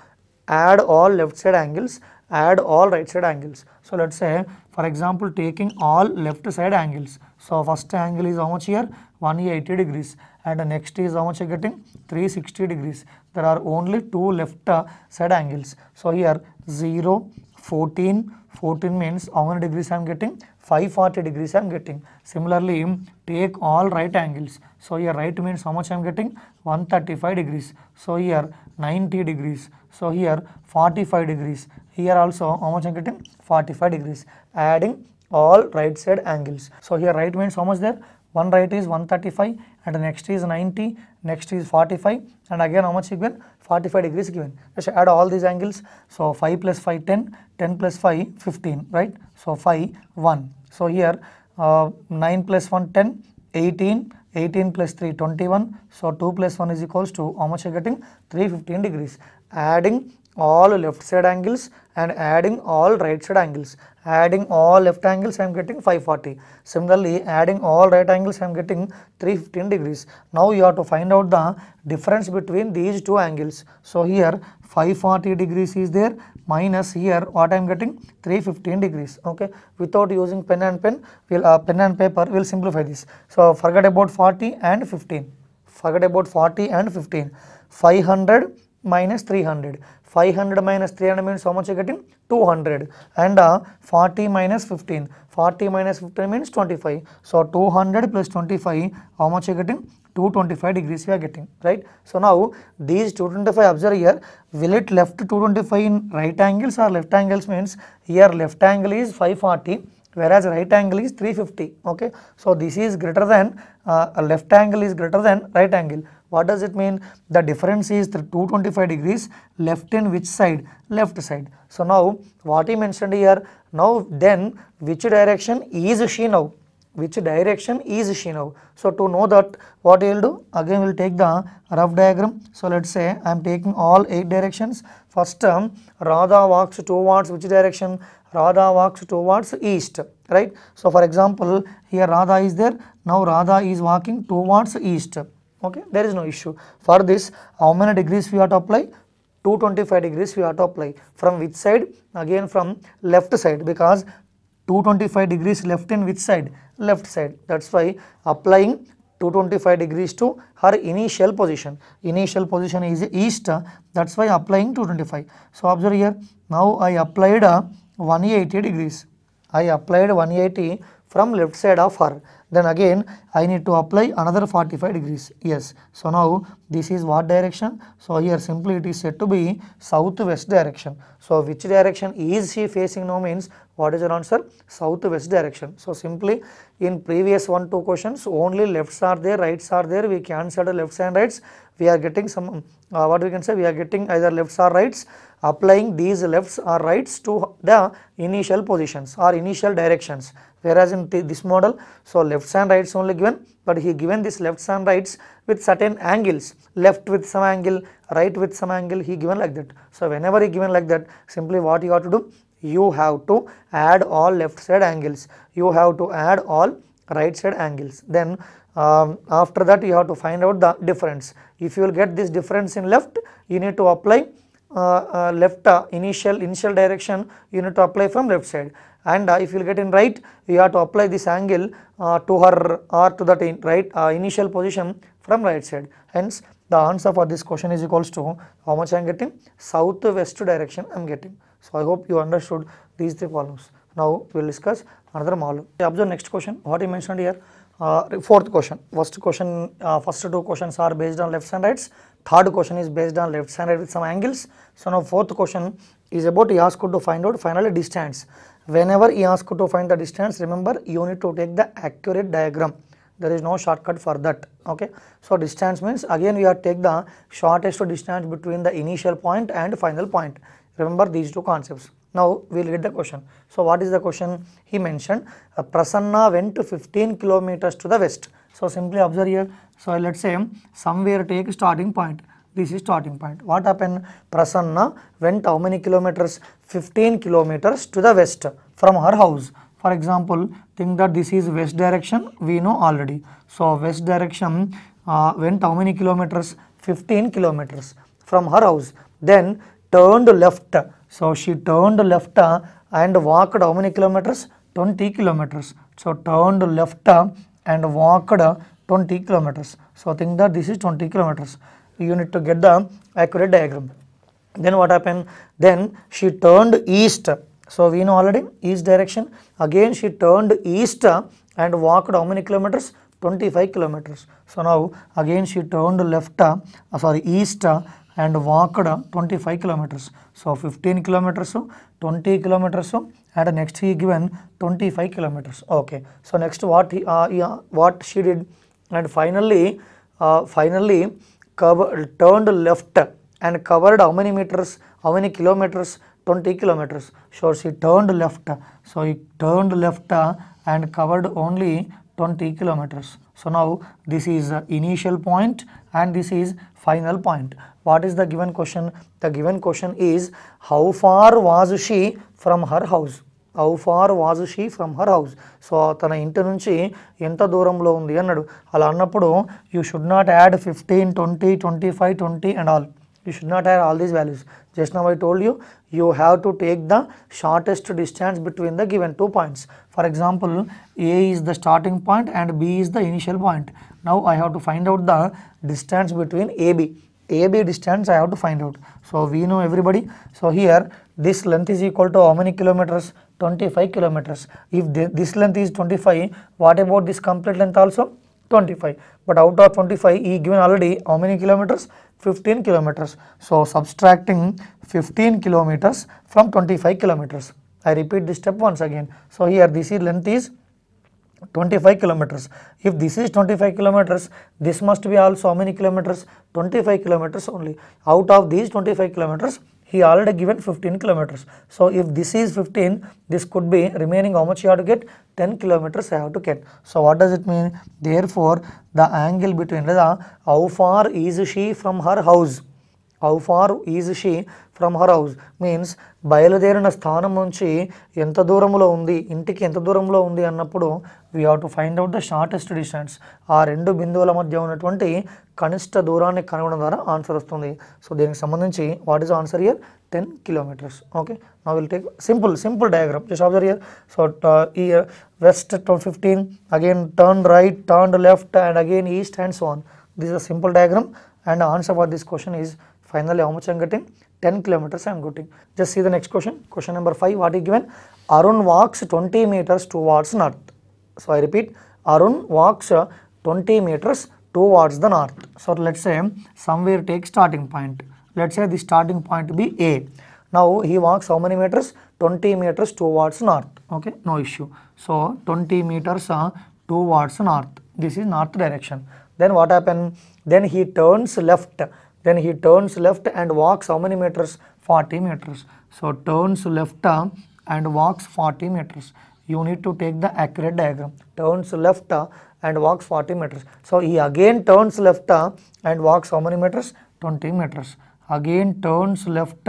Add all left side angles, add all right side angles. So let's say for example taking all left side angles. So first angle is how much here? 180 degrees, and the next is how much you are getting? 360 degrees. There are only 2 left side angles. So here 0, 14, 14 means how many degrees I am getting? 540 degrees I am getting. Similarly take all right angles. So here right means how much I am getting? 135 degrees. So here 90 degrees. So here 45 degrees. Here also how much I am getting? 45 degrees. Adding all right side angles. So here right means how much there? One right is 135 and the next is 90, next is 45, and again how much given? 45 degrees given. Just add all these angles. So 5 plus 5 10, 10 plus 5 15, right? So 5 1. So here 9 plus 1 10, 18, 18 plus 3 21. So 2 plus 1 is equals to how much you are getting? 315 degrees. Adding all left side angles and adding all right side angles. Adding all left angles I am getting 540. Similarly adding all right angles I am getting 315 degrees. Now you have to find out the difference between these 2 angles. So here 540 degrees is there, minus here what I am getting? 315 degrees. Okay. Without using pen and paper, we will simplify this. So forget about 40 and 15. Forget about 40 and 15. 500 minus 300. 500 minus 300 means how much you are getting? 200. And 40 minus 15. 40 minus 15 means 25. So 200 plus 25, how much you are getting? 225 degrees you are getting, right? So now these 225, observe here, will it left 225 in right angles or left angles? Means here left angle is 540, whereas right angle is 350. Okay. So this is greater than left angle is greater than right angle. What does it mean? The difference is 225 degrees. Left in which side? Left side. So now what he mentioned here, now then which direction is she now? which direction is she now. So to know that, what we will do, again we will take the rough diagram. So let's say I am taking all 8 directions. First Radha walks towards which direction? Radha walks towards east, right? So for example, here Radha is there, now Radha is walking towards east. Okay, there is no issue. For this, how many degrees we have to apply? 225 degrees we have to apply. From which side? Again from left side, because 225 degrees left in which side? Left side. That's why applying 225 degrees to her initial position. Initial position is east, that's why applying 225. So observe here, now I applied 180 degrees. I applied 180 from left side of her. Then again I need to apply another 45 degrees. Yes. So now this is what direction? So here simply it is said to be southwest direction. So which direction is she facing now means, what is your answer? Southwest direction. So simply in previous 1-2 questions only lefts are there, rights are there. We cancelled lefts and rights. We are getting some what we can say, we are getting either lefts or rights, applying these lefts or rights to the initial positions or initial directions. Whereas in this model, so lefts and rights only given, but he given this lefts and rights with certain angles, left with some angle, right with some angle, he given like that. So whenever he given like that, simply what you have to do, you have to add all left side angles, you have to add all right side angles. Then after that you have to find out the difference. If you will get this difference in left, you need to apply left initial direction, you need to apply from left side. And if you will get in right, you have to apply this angle to her or to that right initial position from right side. Hence the answer for this question is equals to how much I am getting? Southwest direction I am getting. So I hope you understood these 3 problems. Now we will discuss another model. Observe next question, what he mentioned here. Fourth question. First 2 questions are based on lefts and rights. Third question is based on lefts and right with some angles. So now fourth question is about he asked to find out finally distance. Whenever he asked to find the distance, remember you need to take the accurate diagram. There is no shortcut for that. Okay. So distance means again we have to take the shortest distance between the initial point and final point. Remember these 2 concepts. Now we will get the question. So what is the question? He mentioned Prasanna went 15 kilometers to the west. So simply observe here. So let's say somewhere take starting point. This is starting point. What happened? Prasanna went how many kilometers? 15 kilometers to the west from her house. For example, think that this is west direction, we know already. So west direction went how many kilometers? 15 kilometers from her house. Then turned left. So she turned left and walked how many kilometers? 20 kilometers. So turned left and walked 20 kilometers. So think that this is 20 kilometers. You need to get the accurate diagram. Then what happened? Then she turned east. So we know already east direction. Again she turned east and walked how many kilometers? 25 kilometers. So now again she turned left, east and walked 25 kilometers. So 15 kilometers, 20 kilometers, and next he given 25 kilometers. Okay. So next what she did, and finally turned left and covered how many meters, how many kilometers? 20 kilometers. So she turned left. So he turned left and covered only 20 kilometers. So now this is initial point and this is final point. What is the given question? The given question is how far was she from her house? How far was she from her house? So తన ఇంటి నుంచి ఎంత దూరంలో ఉంది అన్నాడు. అలా అన్నప్పుడు you should not add 15, 20, 25, 20 and all. You should not add all these values. Just now I told you, you have to take the shortest distance between the given 2 points. For example, A is the starting point and B is the initial point. Now I have to find out the distance between AB. AB distance I have to find out. So we know everybody. So here this length is equal to how many kilometers? 25 kilometers. If this length is 25, what about this complete length also? 25. But out of 25, he given already how many kilometers? 15 kilometers. So subtracting 15 kilometers from 25 kilometers. I repeat this step once again. So here this length is 25 kilometers. If this is 25 kilometers, this must be also how many kilometers? 25 kilometers only. Out of these 25 kilometers, he already given 15 kilometers. So if this is 15, this could be remaining how much you have to get? 10 kilometers I have to get. So what does it mean? Therefore, the angle between how far is she from her house? How far is she from her house means బయలుదేరిన స్థానం నుంచి ఎంత దూరంలో ఉంది, ఇంటికి ఎంత దూరంలో ఉంది అన్నప్పుడు we have to find out the shortest distance. ఆ రెండు బిందువుల మధ్య ఉన్నటువంటి కనిష్ట దూరాన్ని కనుగొనడం ద్వారా ఆన్సర్ వస్తుంది. సో దీనికి సంబంధించి what is answer here? 10 kilometers. Okay, now we'll take simple diagram. Just observe here. So here west to 15, again turn right, turn left, and again east, and so on. This is a simple diagram, and the answer for this question is finally how much I am getting? 10 kilometers I am getting. Just see the next question. Question number 5. What is given? Arun walks 20 meters towards north. So I repeat, Arun walks 20 meters towards the north. So let's say somewhere take starting point. Let's say the starting point be A. Now he walks how many meters? 20 meters towards north. Okay, no issue. So 20 meters towards north. This is north direction. Then what happened? Then he turns left. Then he turns left and walks how many meters? 40 meters. So turns left and walks 40 meters. You need to take the accurate diagram. Turns left and walks 40 meters. So he again turns left and walks how many meters? 20 meters. Again turns left,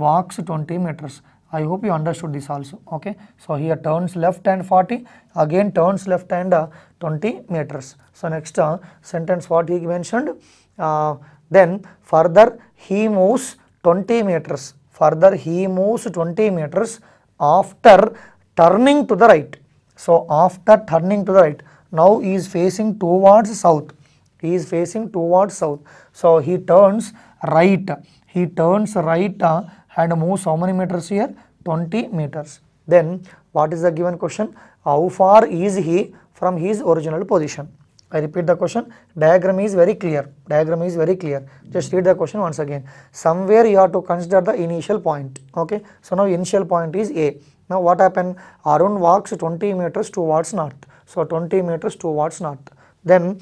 walks 20 meters. I hope you understood this also. Okay, so here turns left and 40, again turns left and 20 meters. So next sentence what he mentioned, then further he moves 20 meters. Further he moves 20 meters after turning to the right. So after turning to the right, now he is facing towards south. He is facing towards south. So he turns right. He turns right and moves how many meters here? 20 meters. Then what is the given question? How far is he from his original position? I repeat the question. Diagram is very clear. Diagram is very clear. Just read the question once again. Somewhere you have to consider the initial point. Okay. So now initial point is A. Now what happened? Arun walks 20 meters towards north. So 20 meters towards north. Then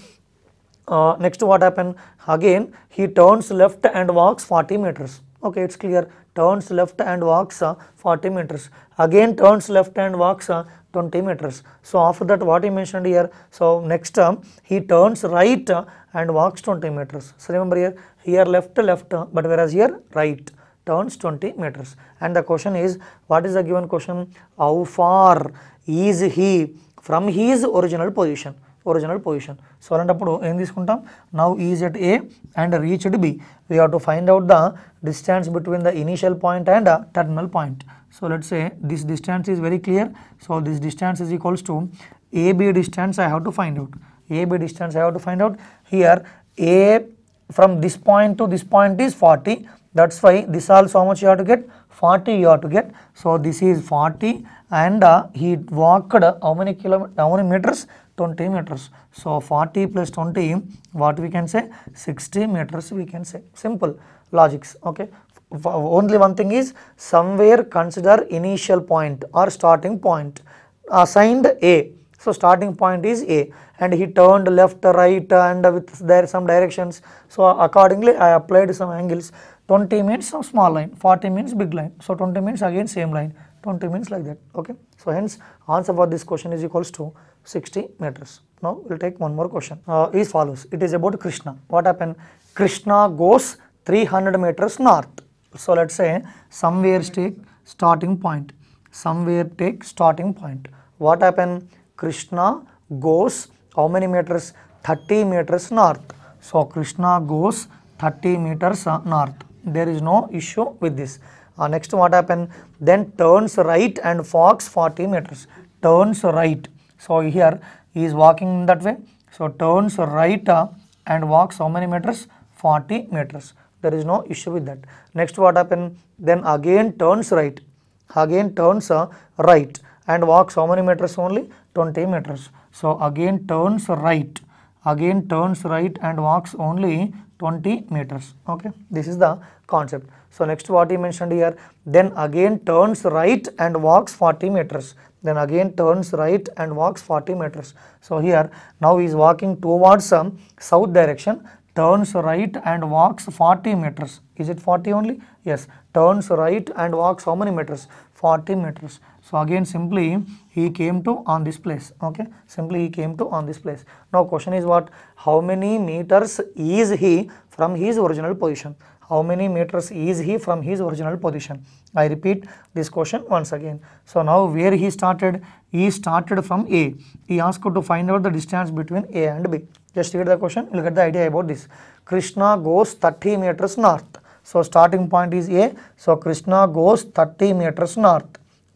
next what happened? Again he turns left and walks 40 meters. Okay, it's clear. Turns left and walks 40 meters. Again turns left and walks 20 meters. So after that what he mentioned here? So next he turns right and walks 20 meters. So remember here left, but whereas here right. Turns 20 meters. And the question is, what is the given question? How far is he from his original position? Original position. So alantappudu em తీసుకుంటాం? Now he is at A and reached B. We have to find out the distance between the initial point and terminal point. So let's say this distance is very clear. So this distance is equals to AB distance I have to find out. AB distance I have to find out. Here A from this point to this point is 40. That's why this also how much you have to get? 40 you have to get. So this is 40 and he walked how many meters? 20 meters. So 40 plus 20, what we can say? 60 meters we can say. Simple logics. Okay. Only one thing is, somewhere consider initial point or starting point. Assigned A. So starting point is A and he turned left, right and with there some directions. So accordingly I applied some angles. 20 means some small line, 40 means big line. So 20 means again same line, 20 means like that. Okay. So hence answer for this question is equals to 60 meters. Now we'll take one more question. Is follows. It is about Krishna. What happened? Krishna goes 300 meters north. So let's say somewhere take starting point. Somewhere take starting point. What happened? Krishna goes how many meters? 30 meters north. So Krishna goes 30 meters north. There is no issue with this. Next what happened? Then turns right and walks 40 meters. Turns right. So here he is walking in that way. So turns right and walks how many meters? 40 meters. There is no issue with that. Next what happened? Then again turns right. Again turns right and walks how many meters only? 20 meters. So again turns right. Again turns right and walks only 20 meters. Okay. This is the concept. So next what he mentioned here? Then again turns right and walks 40 meters. Then again turns right and walks 40 meters. So here now he is walking towards south direction, turns right and walks 40 meters. Is it 40 only? Yes. Turns right and walks how many meters? 40 meters. So again simply he came to on this place. Okay. Simply he came to on this place. Now question is what? How many meters is he from his original position? How many meters is he from his original position? I repeat this question once again. So now where he started? He started from A. He asked to find out the distance between A and B. Just read the question, you'll get the idea about this. Krishna goes 30 meters north. So starting point is A. So Krishna goes 30 meters north.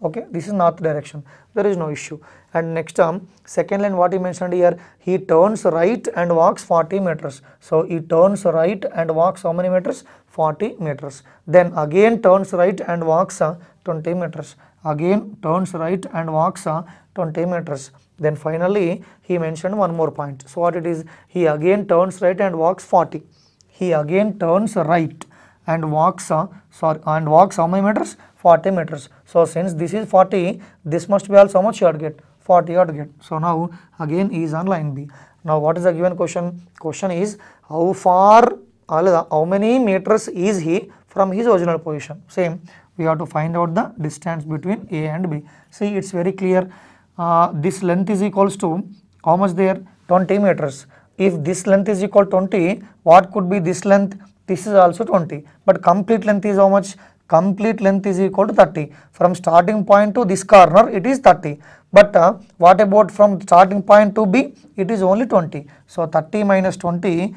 Okay, this is north direction. There is no issue. And next term, second line what he mentioned here, he turns right and walks 40 meters. So he turns right and walks how many meters? 40 meters. Then again turns right and walks 20 meters. Again turns right and walks 20 meters. Then finally he mentioned one more point. So what it is? He again turns right and walks 40. He again turns right and walks walks how many meters? 40 meters. So since this is 40, this must be also how much you have to get? 40 you have to get. So now again he is on line B. Now what is the given question? Question is how many meters is he from his original position? Same, we have to find out the distance between A and B. See, it's very clear. This length is equals to how much there? 20 meters. If this length is equal to 20, what could be this length? This is also 20. But complete length is how much? Complete length is equal to 30. From starting point to this corner, it is 30. But what about from starting point to B? It is only 20. So 30 minus 20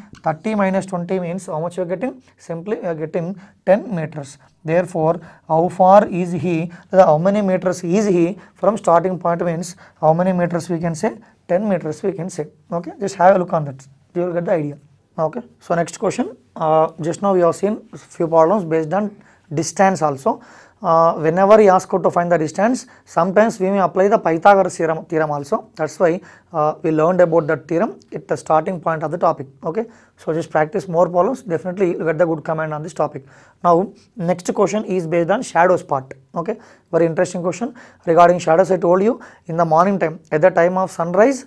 means how much you are getting? Simply you are getting 10 meters. Therefore, how far is he? How many meters is he from starting point means how many meters we can say? 10 meters we can say. Okay, just have a look on that. You will get the idea. Okay, so next question. Just now we have seen few problems based on distance also. Whenever he asks to find the distance, sometimes we may apply the Pythagoras theorem also. That's why we learned about that theorem at the starting point of the topic. Okay, so just practice more problems, definitely you get the good command on this topic. Now next question is based on shadows part. Okay, very interesting question regarding shadows. I told you in the morning time, at the time of sunrise,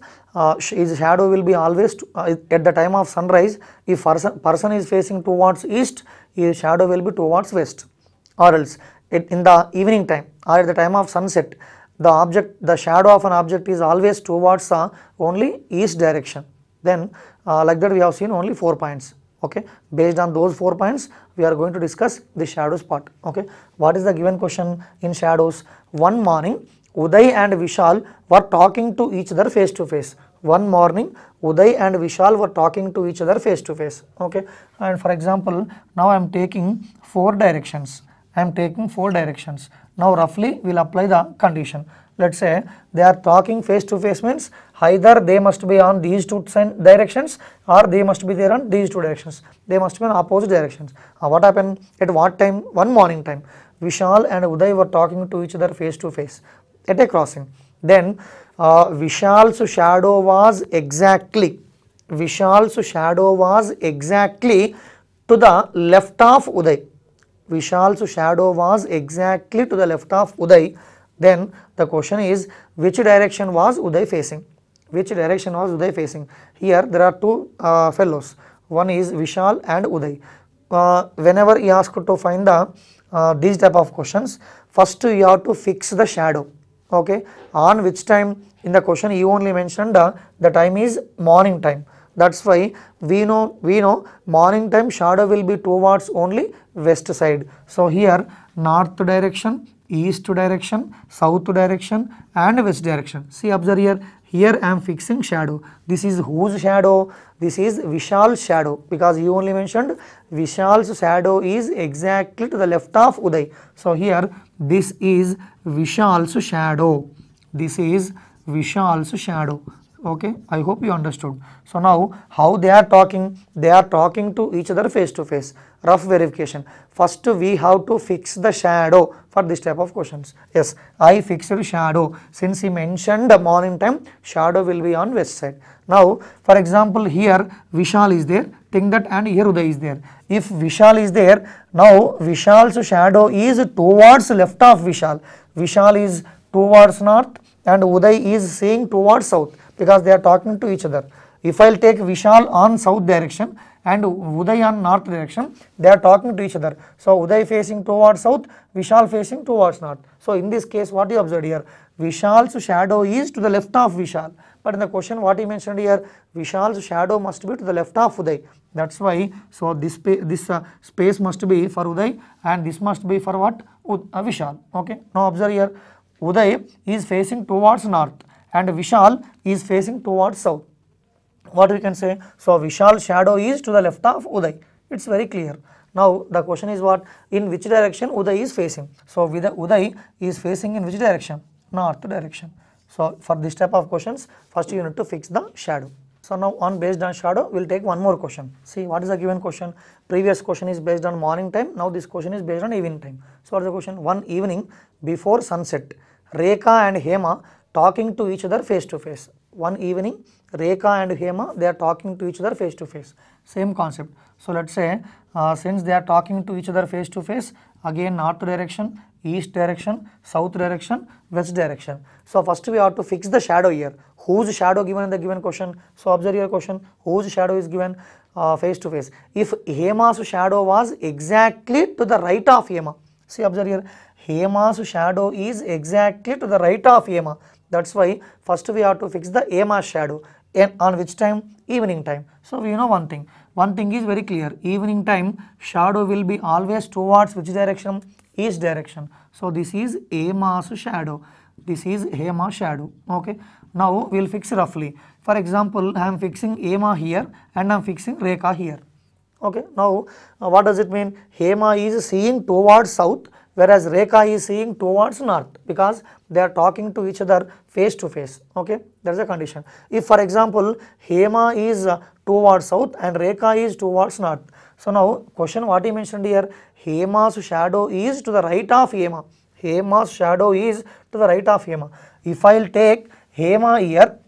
his shadow will be always at the time of sunrise. If person is facing towards east, his shadow will be towards west, or else in the evening time or at the time of sunset, the shadow of an object is always towards only east direction. Then like that we have seen only 4 points. Okay, based on those 4 points we are going to discuss the shadows part. Okay, what is the given question in shadows? One morning Uday and Vishal were talking to each other face to face. One morning Uday and Vishal were talking to each other face to face. Okay, and for example now I am taking 4 directions. Now roughly we will apply the condition. Let's say they are talking face to face means either they must be on these 2 directions or they must be there on these 2 directions. They must be in opposite directions. What happened? At what time? One morning time. Vishal and Uday were talking to each other face to face at a crossing. Then Vishal's shadow was exactly to the left of Uday. Vishal's shadow was exactly to the left of Uday. Then the question is, which direction was Uday facing? Here there are 2 fellows. One is Vishal and Uday. Whenever you ask to find the these type of questions, first you have to fix the shadow. Okay, on which time? In the question you only mentioned the time is morning time. That's why we know morning time shadow will be towards only west side. So here north direction, east direction, south direction and west direction. See, observe here. Here I am fixing shadow. This is whose shadow? This is Vishal's shadow, because you only mentioned Vishal's shadow is exactly to the left of Uday. So here this is Vishal's shadow. This is Vishal's shadow. Okay, I hope you understood. So now how they are talking? They are talking to each other face to face. Rough verification. First we have to fix the shadow for this type of questions. Yes, I fixed shadow. Since he mentioned the morning time, shadow will be on west side. Now for example here Vishal is there, think that, and here Uday is there. If Vishal is there, now Vishal's shadow is towards left of Vishal. Vishal is towards north and Uday is seeing towards south, because they are talking to each other. If I will take Vishal on south direction and Uday on north direction, they are talking to each other. So Uday facing towards south, Vishal facing towards north. So in this case, what you observed here, Vishal's shadow is to the left of Vishal. But in the question, what he mentioned here, Vishal's shadow must be to the left of Uday. That's why, so this space must be for Uday and this must be for what? Vishal. Okay. Now observe here, Uday is facing towards north and Vishal is facing towards south. What we can say? So Vishal's shadow is to the left of Uday. It's very clear. Now the question is what? In which direction Uday is facing? So Uday is facing in which direction? North direction. So for this type of questions, first you need to fix the shadow. So now based on shadow, we'll take one more question. See what is the given question? Previous question is based on morning time. Now this question is based on evening time. So what is the question? One evening before sunset, Rekha and Hema talking to each other face to face. One evening, Rekha and Hema, they are talking to each other face to face. Same concept. So let's say since they are talking to each other face to face, again north direction, east direction, south direction, west direction. So first we have to fix the shadow here. Whose shadow given in the given question? So observe your question. Whose shadow is given face to face? If Hema's shadow was exactly to the right of Hema. See observe here. Hema's shadow is exactly to the right of Hema. That's why first we have to fix the Hema's shadow. And on which time? Evening time. So we know one thing. One thing is very clear. Evening time shadow will be always towards which direction? East direction. So this is Hema's shadow. This is Hema's shadow. Okay. Now we will fix roughly. For example, I am fixing Hema here and I am fixing Rekha here. Okay. Now what does it mean? Hema is seeing towards south, whereas Rekha is seeing towards north, because they are talking to each other face to face. Okay, that is a condition. If for example Hema is towards south and Rekha is towards north. So now question what he mentioned here, Hema's shadow is to the right of Hema. Hema's shadow is to the right of Hema. If I will take Hema here,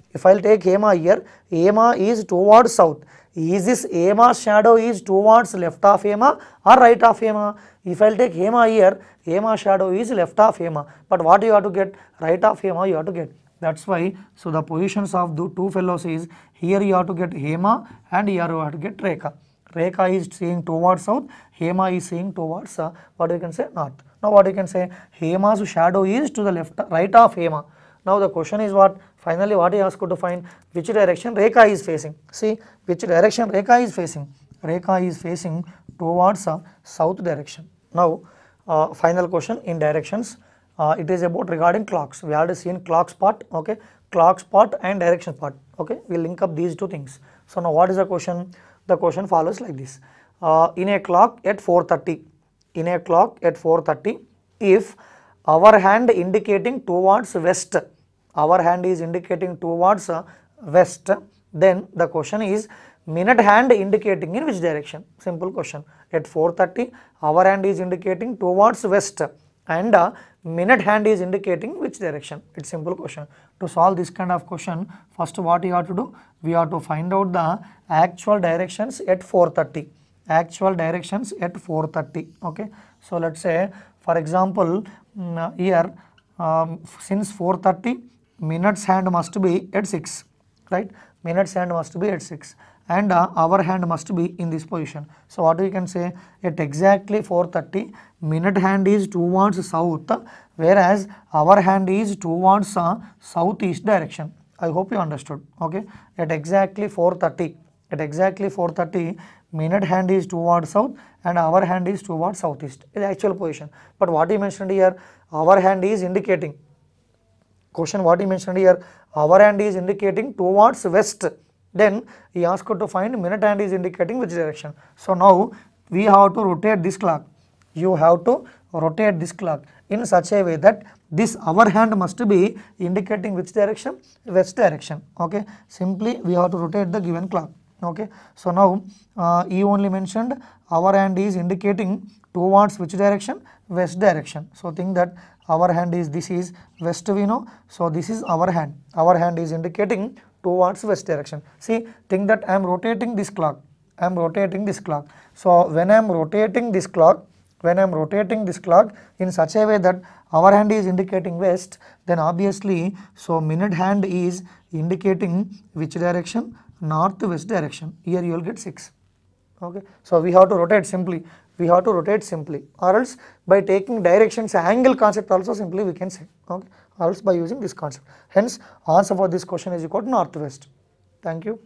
Hema is towards south. Is this Hema's shadow is towards left of Hema or right of Hema? If I will take Hema here, Hema's shadow is left of Hema. But what you have to get? Right of Hema you have to get. That's why, so the positions of the two fellows is, here you have to get Hema and here you have to get Rekha. Rekha is seeing towards south, Hema is seeing towards what you can say, north. Now what you can say, Hema's shadow is to the right of Hema. Now the question is what? Finally what he asked to find, which direction Rekha is facing. See which direction Rekha is facing. Rekha is facing towards south direction. Now final question in directions. It is about regarding clocks. We already seen clocks part. Okay, clocks part and direction part. Okay, we will link up these two things. So now what is the question? The question follows like this. In a clock at 4:30, if our hand indicating towards west, our hand is indicating towards west, then the question is minute hand indicating in which direction? Simple question. At 4:30, our hand is indicating towards west and minute hand is indicating which direction? It's simple question. To solve this kind of question, first what you have to do? We have to find out the actual directions at 4:30. Actual directions at 4:30. Okay. So let's say for example here since 4:30, minutes hand must be at 6, right? Minutes hand must be at 6 and our hand must be in this position. So what we can say, at exactly 4:30, minute hand is towards south, whereas our hand is towards southeast direction. I hope you understood. Okay, at exactly 4:30, minute hand is towards south and our hand is towards southeast, is the actual position. But what he mentioned here, our hand is indicating, question what he mentioned here, our hand is indicating towards west. Then he asked to find minute hand is indicating which direction. So now we have to rotate this clock. You have to rotate this clock in such a way that this our hand must be indicating which direction? West direction. Okay, simply we have to rotate the given clock. Okay, so now he only mentioned our hand is indicating towards which direction? West direction. So think that our hand is, this is west we know, so this is our hand is indicating towards west direction. See, think that I am rotating this clock, so when I am rotating this clock in such a way that our hand is indicating west, then obviously, so minute hand is indicating which direction? Northwest direction. Here you will get 6. Okay, so we have to rotate simply, or else by taking directions angle concept also simply we can say, okay, or else by using this concept. Hence answer for this question is equal to northwest. Thank you.